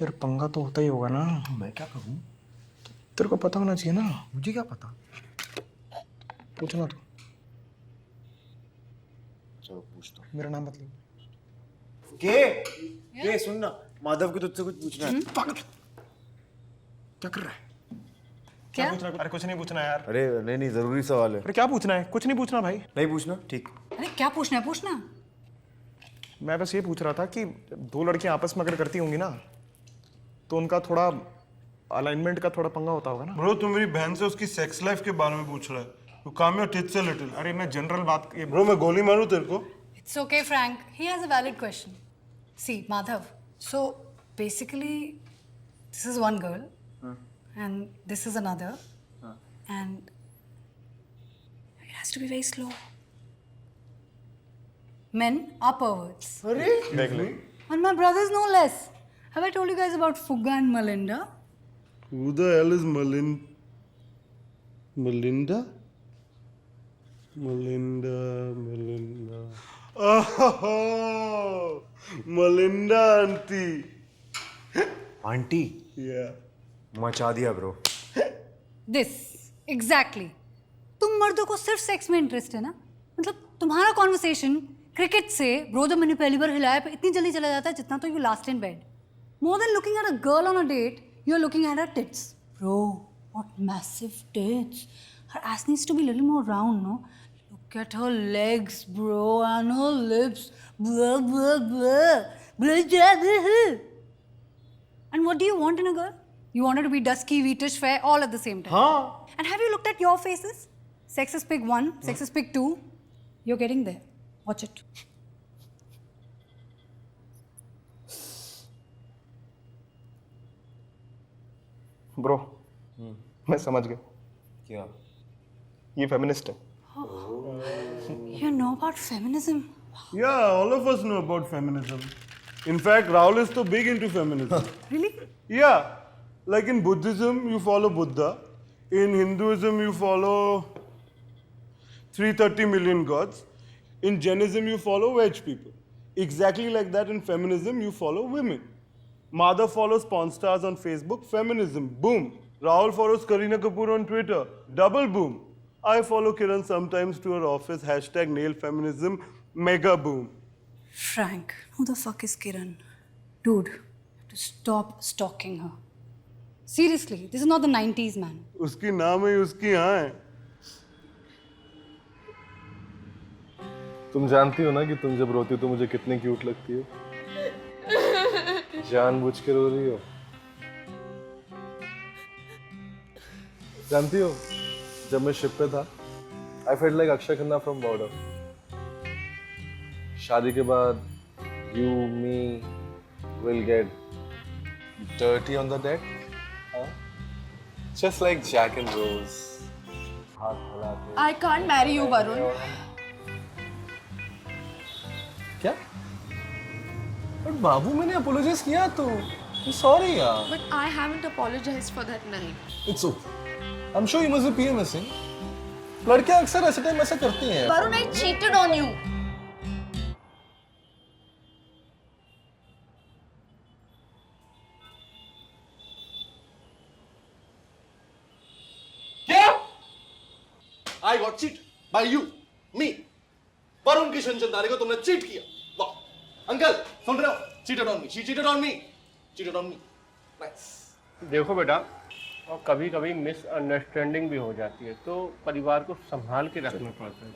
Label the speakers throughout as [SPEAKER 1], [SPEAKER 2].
[SPEAKER 1] यार पंगा तो होता ही होगा ना।
[SPEAKER 2] मैं क्या करूं?
[SPEAKER 1] तेरे को पता होना चाहिए ना।
[SPEAKER 2] मुझे क्या पता?
[SPEAKER 1] पूछना तू।
[SPEAKER 2] चलो पूछता हूँ।
[SPEAKER 1] मेरा नाम बदल।
[SPEAKER 2] के सुन ना, माधव को तुझसे कुछ पूछना है।
[SPEAKER 1] क्या कर रहा है?
[SPEAKER 3] क्या?
[SPEAKER 1] पूछना? अरे कुछ नहीं पूछना यार।
[SPEAKER 2] अरे नहीं जरूरी सवाल है।
[SPEAKER 1] अरे क्या पूछना है? कुछ नहीं पूछना भाई।
[SPEAKER 2] नहीं पूछना? ठीक।
[SPEAKER 3] अरे क्या पूछना है, पूछना।
[SPEAKER 1] मैं बस ये पूछ रहा था कि दो लड़कियां आपस में अगर करती होंगी ना तो उनका थोड़ा अलाइनमेंट का थोड़ा पंगा होता होगा ना।
[SPEAKER 4] ब्रो तुम मेरी बहन से उसकी सेक्स लाइफ के बारे में पूछ रहा है। यू काम योर टिच से लिटिल।
[SPEAKER 1] अरे मैं जनरल बात ये
[SPEAKER 4] ब्रो मैं गोली मारूं तेरे को?
[SPEAKER 3] It's okay, Frank. He has a valid question. See, Madhav. So basically, this is one girl, and this is another, and it has to be very slow. Men are perverts,
[SPEAKER 1] देख ले।
[SPEAKER 3] and my brothers no less. Have I told you guys about Fugga and Melinda?
[SPEAKER 4] Who the hell is Melinda? Melinda. Oh, Melinda auntie.
[SPEAKER 2] Aunty
[SPEAKER 4] Yeah.
[SPEAKER 2] मचा दिया bro.
[SPEAKER 3] This exactly. तुम मर्दों को सिर्फ sex में interest है ना? मतलब तुम्हारा कॉन्वर्सेशन क्रिकेट से ब्रो जब मैंने पहली बार हिलाया पे इतनी जल्दी चला जाता है जितना तो you last in bed. More than looking at a girl on a date, you're looking at her tits. Bro, what massive tits. Her ass needs to be a little more round, no? Look at her legs, bro, and her lips. Blah, blah, blah. Blah, blah, blah. And what do you want in a girl? You want her to be dusky, wheatish, fair, all at the same time.
[SPEAKER 2] हाँ
[SPEAKER 3] And have you looked at your faces? Sex is pick 1, sex is pick 2. You're getting there. Watch it.
[SPEAKER 1] Bro मैं समझ गया।
[SPEAKER 2] क्या?
[SPEAKER 1] ये feminist है।
[SPEAKER 3] You know about feminism?
[SPEAKER 4] Yeah, all of us know about feminism. In fact, Rahul is so big into feminism.
[SPEAKER 3] Really?
[SPEAKER 4] Yeah, like in Buddhism, you follow Buddha. In Hinduism, you follow 330 million gods. In Jainism, you follow veg people. Exactly like that in feminism, you follow women. Madhav follows Pawn Stars on Facebook, feminism, boom. Rahul follows Kareena Kapoor on Twitter, double boom. I follow Kiran sometimes to her office, hashtag nail feminism, mega boom.
[SPEAKER 3] Frank, who the fuck is Kiran? Dude, you have to stop stalking her. Seriously, this is not the 90s, man.
[SPEAKER 4] उसकी नाम है उसकी हाँ है.
[SPEAKER 5] तुम जानती हो ना कि तुम जब रोती हो तो मुझे कितनी क्यूट लगती हो. जानबूझ के रो रही हो. जानती हो जब मैं शिप पे था I felt like Akshay Khanna from Border. शादी के बाद you me will get dirty on the deck just like Jack and Rose. हाथ हिला के.
[SPEAKER 6] I can't marry you, Varun.
[SPEAKER 5] क्या? बट बाबू मैंने अपोलोजाइज किया तो सॉरी यार.
[SPEAKER 6] But I haven't apologized for that night.
[SPEAKER 5] It's okay. I am sure you must be PMSing. लड़कियां अक्सर ऐसे टाइम ऐसा करती हैं.
[SPEAKER 6] Varun, I cheated on you.
[SPEAKER 7] I got cheated by you, me. Varun Kishan Chandani को तुमने चीट किया. वाह अंकल सुन रहे हो? Cheated on me. She cheated on me. Cheated on me. Nice.
[SPEAKER 8] देखो बेटा, और कभी कभी मिसअंडरस्टैंडिंग भी हो जाती है तो परिवार को संभाल के रखना पड़ता है.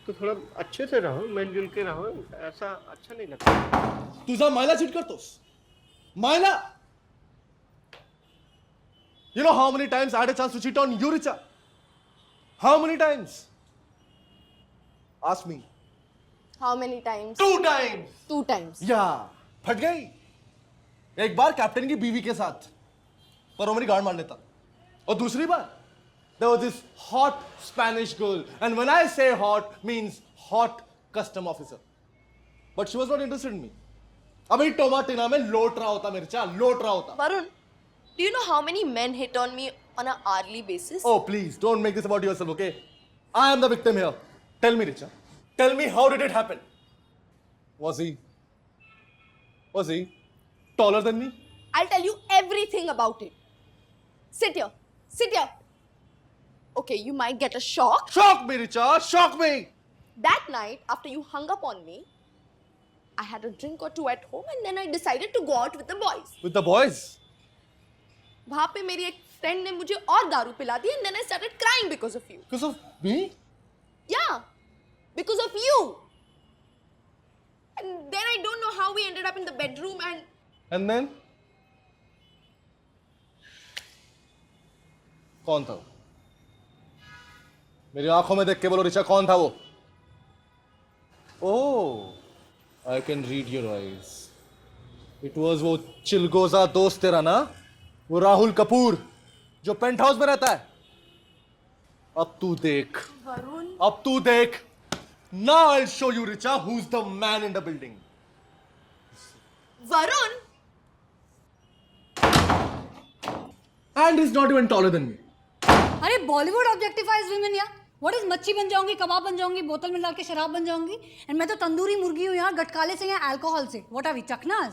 [SPEAKER 8] तो थोड़ा अच्छे से रहो, मिलजुल के रहो, ऐसा अच्छा नहीं लगता.
[SPEAKER 7] तुझा मायला चीट करतोस? मायला? You know how many times I had a chance to cheat on you, Richa? How many times? Ask me.
[SPEAKER 6] How many times?
[SPEAKER 7] 2 times.
[SPEAKER 6] 2 times.
[SPEAKER 7] Yeah. फट गई. एक बार कैप्टन की बीवी के साथ, पर वो मेरी गाड़ मार लेता. और दूसरी बार, there was this hot Spanish girl, and when I say hot, means hot custom officer. But she was not interested in me. अभी टोमाटिना में लोट रहा होता मेरे चा, लोट रहा होता.
[SPEAKER 6] Varun, do you know how many men hit on me on an hourly basis?
[SPEAKER 7] Oh please, don't make this about yourself, okay? I am the victim here. Tell me, Richa. Tell me, how did it happen? Was he taller than me?
[SPEAKER 6] I'll tell you everything about it. Sit here. Sit here. Okay, you might get a shock.
[SPEAKER 7] Shock me, Richa. Shock me.
[SPEAKER 6] That night, after you hung up on me, I had a drink or two at home and then I decided to go out with the boys.
[SPEAKER 7] With the boys.
[SPEAKER 6] वहाँ पे मेरी एक friend ने मुझे और दारू पिला दी and then I started crying because of you.
[SPEAKER 7] Because of me?
[SPEAKER 6] Yeah, because of you. And then I don't know how we ended up in the bedroom and
[SPEAKER 7] And then? कौन था वो? मेरी आंखों में देख के बोलो रिचा, कौन था वो? Oh, I can read your eyes. It was वो चिलगोजा दोस्त तेरा ना, वो राहुल कपूर जो पेंट हाउस में रहता है. अब तू देख.
[SPEAKER 6] वरुण.
[SPEAKER 7] अब तू देख. Now I'll show you, Richa, who's the man in the building.
[SPEAKER 6] Varun.
[SPEAKER 7] And he's not even taller than me.
[SPEAKER 3] अरे बॉलीवुड ऑब्जेक्टिफाइज वुमेन यार. व्हाट इज मच्छी बन जाऊंगी, कबाब बन जाऊंगी, बोतल में डाल के शराब बन जाऊंगी. एंड मैं तो तंदूरी मुर्गी हूँ यहाँ, गटकाले से या अल्कोहल से. व्हाट आर वी, चकनाज?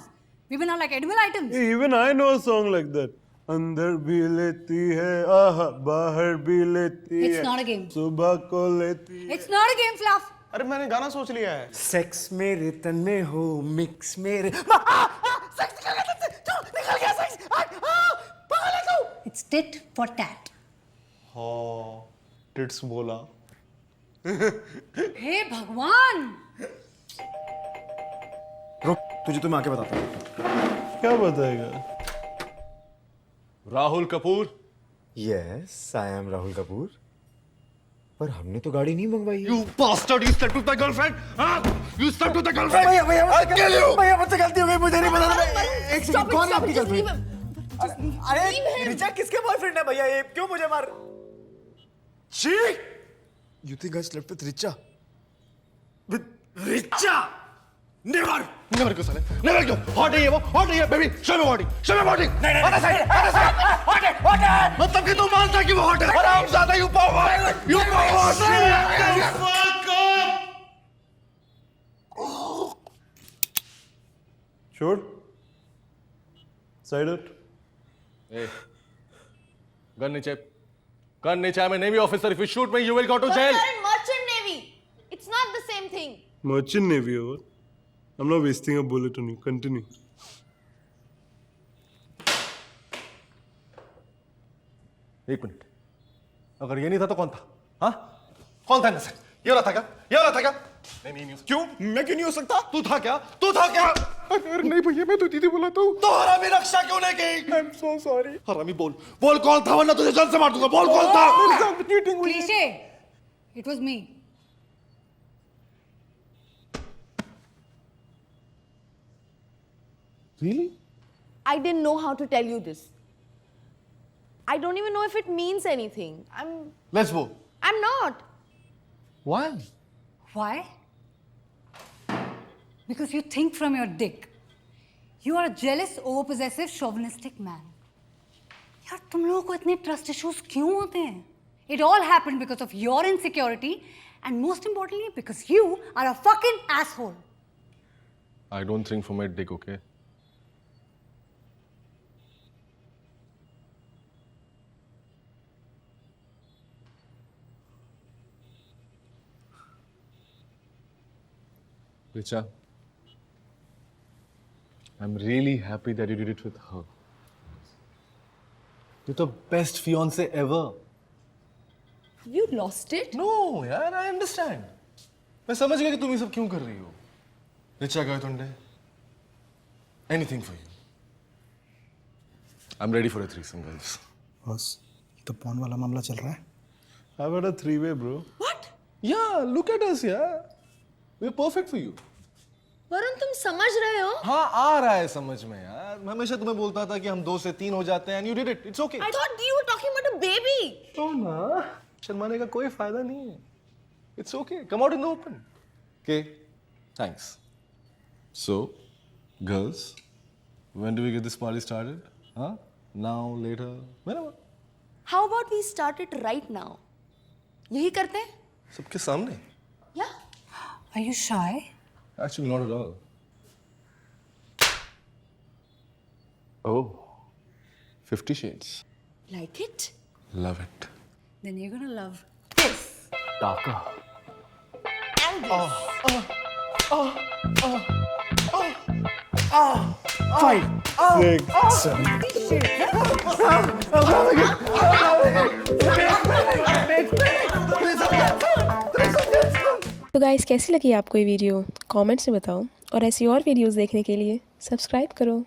[SPEAKER 3] We been are like edible items.
[SPEAKER 4] Even I know a song like that. अंदर भी लेती है आह, बाहर भी लेती
[SPEAKER 3] It's
[SPEAKER 4] है.
[SPEAKER 3] not a game.
[SPEAKER 4] सुबह को लेती है.
[SPEAKER 3] It's not a game fluff.
[SPEAKER 1] अरे मैंने गाना सोच लिया है.
[SPEAKER 2] सेक्स मेरे तन में हो, मिक्स मेरे
[SPEAKER 3] इट्स टिट फॉर टैट.
[SPEAKER 4] हाँ, टिट्स बोला.
[SPEAKER 3] हे भगवान.
[SPEAKER 2] रुक, तुझे तो मैं आके बताता हूँ.
[SPEAKER 4] क्या बताएगा?
[SPEAKER 7] Rahul Kapoor.
[SPEAKER 2] Yes, I am Rahul Kapoor. पर हमने तो गाड़ी नहीं मंगवाई है.
[SPEAKER 7] You bastard! You slept with my girlfriend? Huh? You slept with my girlfriend?
[SPEAKER 2] भैया भैया
[SPEAKER 7] I'll kill you!
[SPEAKER 2] भैया मुझसे गलती हो गई, मुझे नहीं पता था. एक
[SPEAKER 6] Stop
[SPEAKER 2] सेकंड,
[SPEAKER 6] it,
[SPEAKER 2] कौन है
[SPEAKER 6] stop
[SPEAKER 2] आपकी
[SPEAKER 6] it, just leave
[SPEAKER 2] girlfriend?
[SPEAKER 6] him.
[SPEAKER 2] अरे रिचा किसके बॉयफ्रेंड है भैया? ये क्यों मुझे मार? She! You think I slept with Richa? With Richa? Never!
[SPEAKER 7] Never go, साले. Never go. Hot है ये वो. Hot है ये, baby. Show me body. Show me body. नहीं. Other side. Other side. Hot है. Hot है. मतलब कि तू मानता है कि वो hot है. आराम ज़्यादा you power. You power. Fuck up.
[SPEAKER 4] Sure. Side it.
[SPEAKER 7] Hey. Gun नीचे. Gun नीचे. I'm a Navy officer. If you shoot me, you will go to
[SPEAKER 6] But
[SPEAKER 7] jail.
[SPEAKER 6] you're in merchant navy. It's not the same thing.
[SPEAKER 4] Merchant Navy over. I'm not wasting a bullet on you. Continue.
[SPEAKER 7] एक minute. अगर ये नहीं था तो कौन था? हाँ? कौन था इनमें से? ये वाला था क्या? ये वाला था क्या? नहीं हो सकता.
[SPEAKER 2] क्यों? मैं क्यों नहीं हो सकता?
[SPEAKER 7] तू था क्या? तू था क्या?
[SPEAKER 4] अरे नहीं भैया, मैं तो दीदी बुलाता हूँ.
[SPEAKER 7] तो हरामी रक्षा क्यों नहीं की?
[SPEAKER 4] I'm so sorry.
[SPEAKER 7] हरामी बोल. बोल कौन था, वरना तुझे जान से मार दूंगा. बोल कौन था?
[SPEAKER 3] Cliché. It was me.
[SPEAKER 7] Really?
[SPEAKER 6] I didn't know how to tell you this. I don't even know if it means anything.
[SPEAKER 7] Let's go.
[SPEAKER 6] I'm not.
[SPEAKER 7] Why?
[SPEAKER 3] Why? Because you think from your dick. You are a jealous, overpossessive, chauvinistic man. यार तुम लोगों को इतने trust issues क्यों होते हैं? It all happened because of your insecurity and most importantly because you are a fucking asshole.
[SPEAKER 7] I don't think for my dick, okay? Richa, I'm really happy that you did it with her. You're the best fiance ever.
[SPEAKER 6] Have you lost it?
[SPEAKER 7] No, यार, I understand. मैं समझ गया कि तुम ये सब क्यों कर रही हो. Richa Gaitonde, anything for you. I'm ready for a threesome, guys.
[SPEAKER 1] बस ये तो पॉन वाला मामला चल रहा है.
[SPEAKER 4] I've had a 3-way, bro.
[SPEAKER 6] What?
[SPEAKER 7] Yeah, look at us, yeah. We're perfect for you.
[SPEAKER 6] Varun तुम समझ रहे हो?
[SPEAKER 7] हाँ, आ रहा है समझ में यार. मैं हमेशा तुम्हें बोलता था कि हम 2 से 3 हो जाते हैं and you did it. It's okay.
[SPEAKER 6] I thought you were talking about a baby.
[SPEAKER 7] तो ना, शर्माने का कोई फायदा नहीं है. It's okay. Come out in the open. Okay. Thanks. So, girls, when do we get this party started? Huh? Now, later, whenever.
[SPEAKER 6] How about we start it right now? यही करते हैं?
[SPEAKER 7] सबके सामने?
[SPEAKER 6] Yeah.
[SPEAKER 3] Are you shy?
[SPEAKER 7] Actually, not at all.
[SPEAKER 5] Oh, 50 Shades.
[SPEAKER 6] Like it?
[SPEAKER 5] Love it.
[SPEAKER 3] Then you're gonna love this.
[SPEAKER 5] Taka.
[SPEAKER 6] And this.
[SPEAKER 9] तो guys कैसी लगी आपको ये वीडियो कमेंट्स में बताओ और ऐसी और वीडियोस देखने के लिए सब्सक्राइब करो।